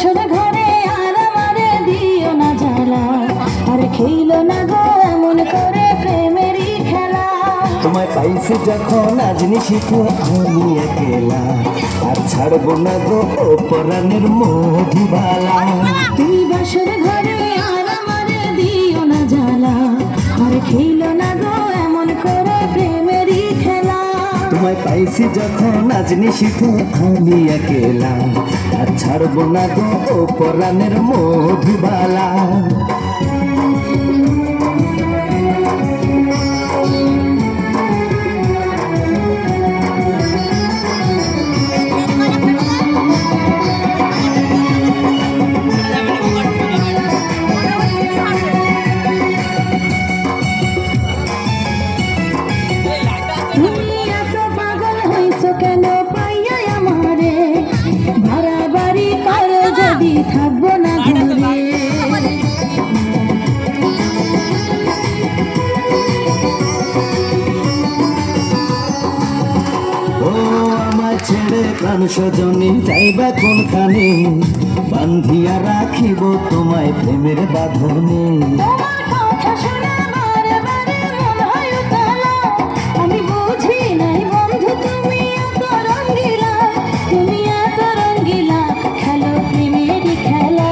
বাসর ঘরে আর আমারে দিও না জ্বালা, আর খেইলো না গো এমন করে প্রেমেরই খেলা। তোমায় পাইছি যখন আজ নিশিতে আমি একলা, আর ছাড়বো না গো ও পরাণের মধুবালা। তুমি বাসর ঘরে আর আমারে দিও না জ্বালা, আর খেইলো না গো এমন করে প্রেমেরই খেলা। তোমায় পাইছি যখন আজ নিশিতে আমি একলা, আর ছাড়বো না গো ও পরাণের মধুবালা। তুমি এত পাগল হইছো কেন পাইয়া আমারে, বাড়াবাড়ি করো যদি থাকবো না ঘরে। ও আমার ছেড়ে প্রাণ স্বজনী যাইবা কোনখানে, বান্ধিয়া রাখিব তোমায় প্রেমের বাঁধনে। তোমার কথা শুনে বারে বারে মন হয় উতলা, আমি বুঝি নাই বন্ধু তুমি এত রঙ্গিলা, তুমি এত রঙ্গিলা, খেলো প্রেমেরই খেলা।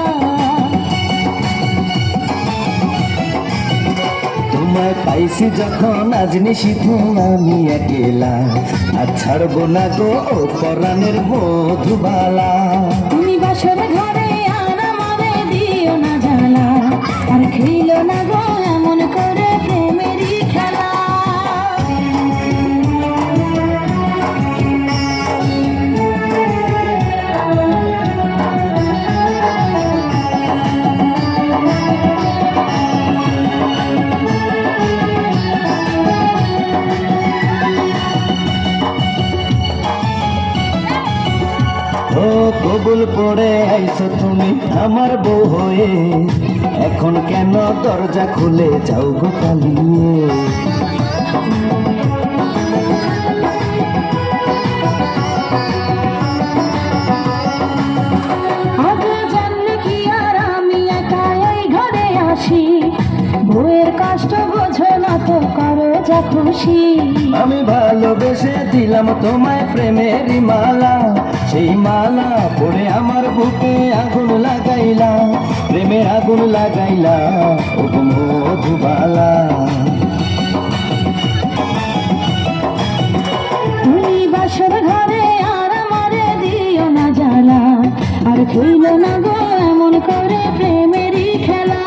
তোমায় পাইছি যখন আজ নিশিতে আমি একলা, আর ছাড়বো না গো ও পরাণের মধুবালা। তুমি বাসর ঘরে আর আমারে দিও না জ্বালা, আর খেইলো না গো এমন করে প্রেমেরই খেলা। ও কবুল পড়ে আইছো তুমি আমার বউ হয়ে, এখন কেন দরজা খুলে যাও গো পালিয়ে। আগে জানলে কি আর আমি একা এই ঘরে আসি, বউয়ের কষ্ট বোঝো না তো করো যা খুশি। আমি ভালোবেসে দিলাম তোমায় প্রেমেরই মালা, সেই মালা পরে আমার বুকে আগুন লাগাইলা, প্রেমের আগুন লাগাইলা ও গো মধুবালা। তুমি বাসর ঘরে আর আমারে দিও না জ্বালা, আর খেইলো না গো এমন করে প্রেমেরই খেলা।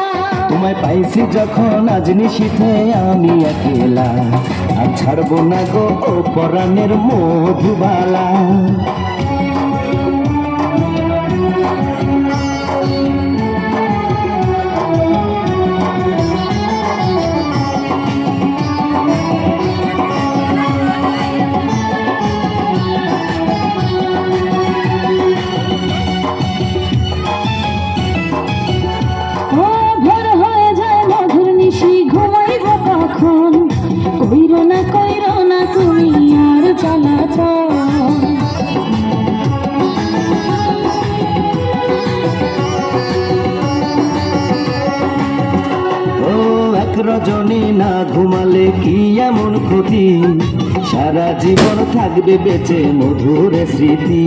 তোমায় পাইছি যখন আজ নিশিতে আমি একলা, আর ছাড়বো না গো ও পরাণের মধুবালা। ও ভোর হয়ে যায় মধুর নিশি ঘুমাইব কখন, কইরো না তুমি আর জ্বালাতন। ও এক রজনী না ঘুমালে কি এমন ক্ষতি, সারা জীবন থাকবে বেঁচে মধুর স্মৃতি।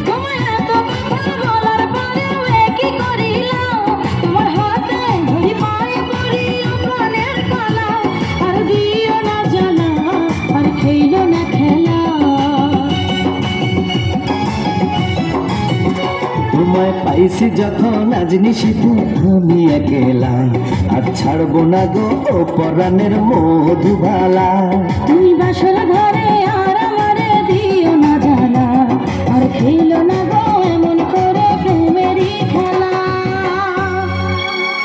তোমায় এত কথা বলার পরেও একই করিলাম, তোমার হাতে ধরি পায়ে পড়ি প্রাণের কলা, আর দিও না জ্বালা, আর খেইলো না খেলা। তোমায় পাইছি যখন আজ নিশিতে আমি একলা, আর ছাড়বো না গো ও পরাণের মধুবালা। তুমি বাসর ঘরে আর আমারে দিও না জ্বালা, আর খেইলো না